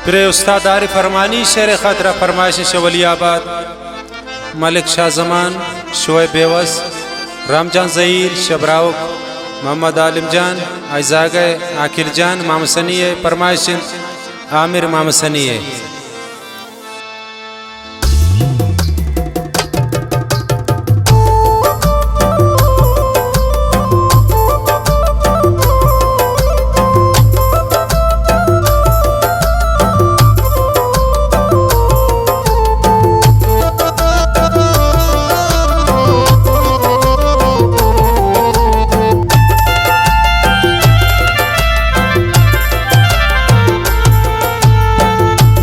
Pray उस्ताद आरिफ फरमानी शेर खतरा फरमाइश शवलियाबाद मलिक शाह जमान शोए बेवस रामजान जहीर शबराउक मोहम्मद आलिम जान आयजागे आखिर जान मामसनी फरमाइश आमिर मामसनी।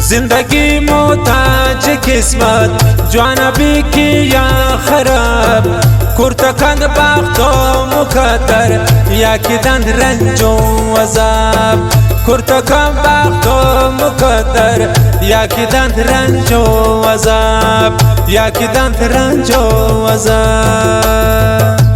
जिंदगी मोहताज किस्मत जवाना भी किया खराब कुर्तकंद बाख्तो मुकदर या किदन रंजो अजाब कुर्तकंद बाख्तो मुकदर या किदन रंजो अजाब या किदन रंजो अजाब।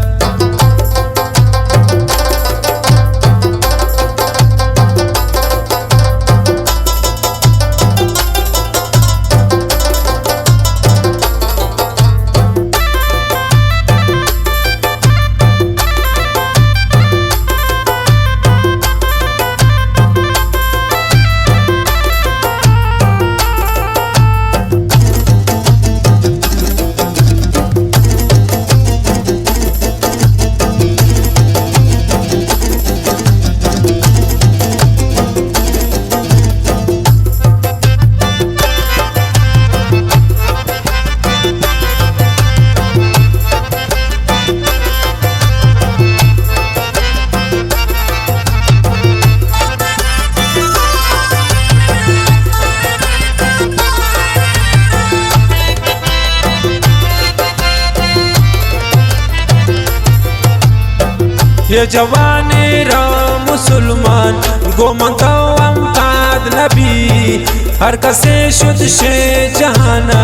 ये जवानी रा मुसलमान गोमंतो अमताद नबी हर कसे शुद्ध शे जहाना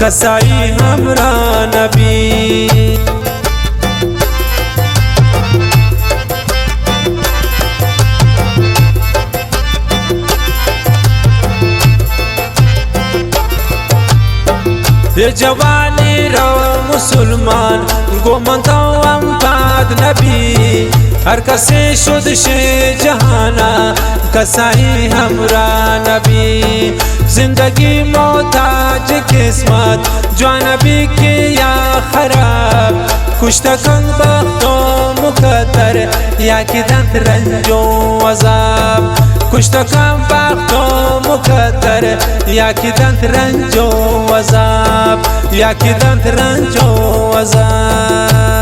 कसाई हमरा नबी। ये जवानी रो मुसलमान गोमंतो अमताद नबी हर कसे शुद्ध शे जहाना कसाई हमरा नबी। जिंदगी मोहताज किस्मत जवाना भी किया खराब कुश्तकन बख्तो मुकदर या किदन रंजो अजाब कुश्तकन बख्तो मुकदर या किदन रंजो अजाब या किदन रंजो अजाब।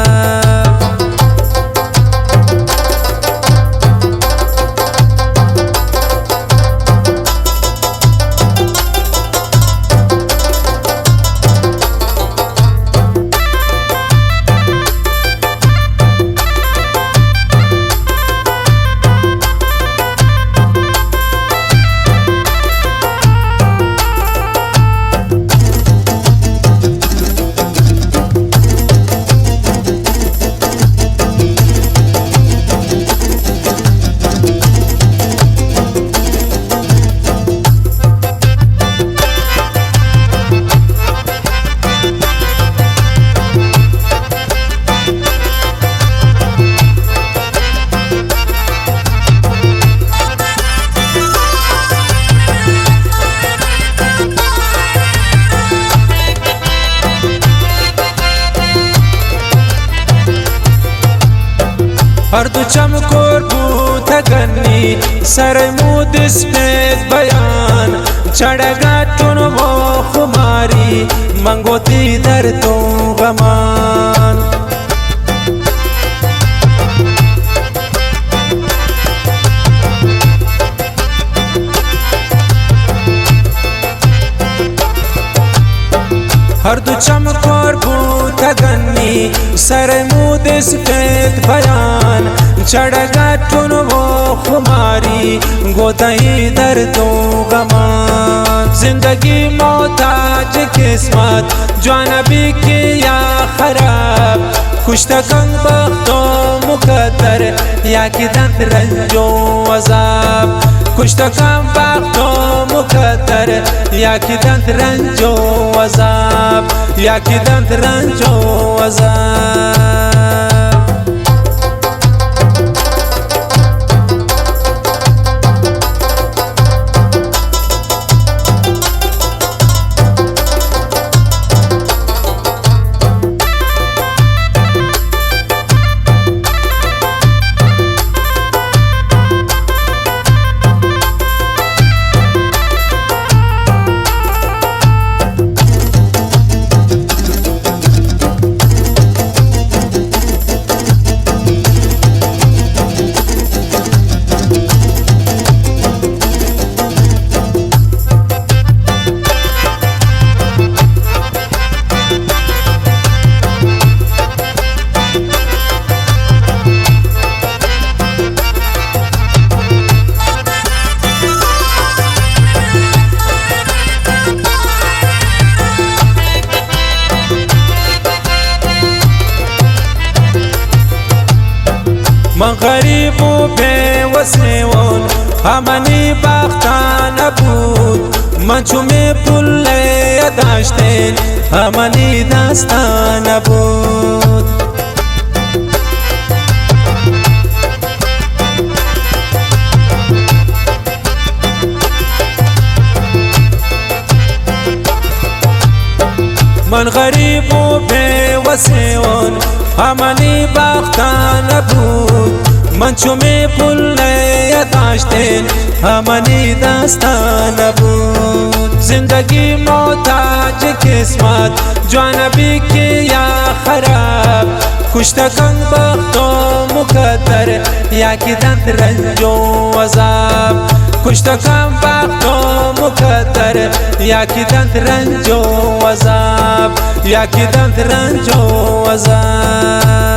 हर दु चमकोर बूथ गन्नी सर मुदिस पेद बयान चढ़गा तुन वो खुमारी मंगोती दर तो गमान। हर दु चमकोर बूथ गन्नी सर मुदिस पेद बयान چڑگٹن و خماری گوتہی درد و غمان زندگی محتاج قسمت جوانبی کیا خراب کشتکن بخت و مقدر یکیدن رنج و عذاب کشتکن بخت و مقدر یکیدن رنج و عذاب یکیدن رنج و عذاب من غریب و بی‌وسیون همانی بختان بود من چومی پول داشتین همانی داستان بود من غریب و بی‌وسیون همانی بختان بود من چومی پول داشتین همانی داستان بود زندگی محتاج قسمت جوانبی کیا خراب کشتکن بخت و مقدر یکیدن رنج و عذاب کشتکن بخت و مقدر یکیدن رنج و عذاب یکیدن رنج و عذاب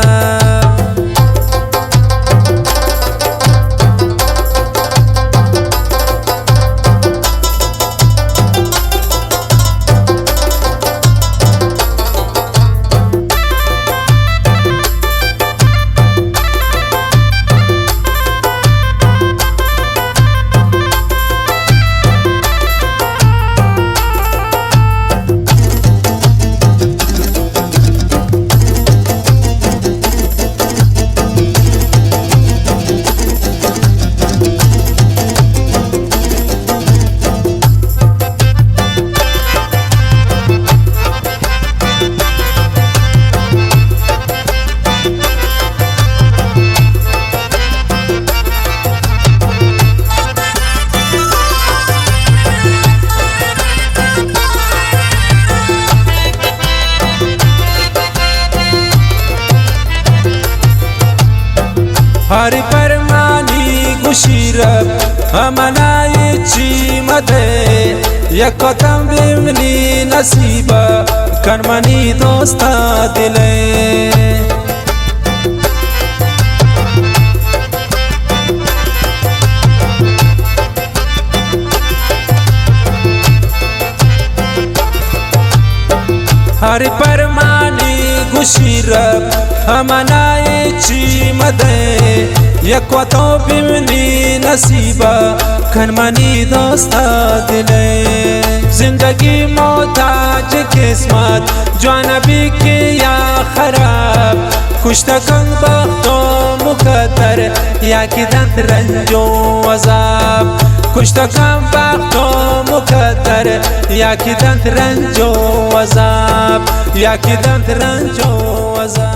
هری پرمانی گوشیرب همانای چی مده یک قدم بمنی نصیبه کنمانی دوستا دله هری پرمانی گوشیرب همانای چی مده یک وطن بمنی نصیبه کنمانی دوستا دله زندگی محتاج قسمت جوانبی کیا خراب کشتکن بخت و مقدر یکیدن رنج و عذاب کشتکن بخت و مقدر یکیدن رنج و عذاب یکیدن رنج و عذاب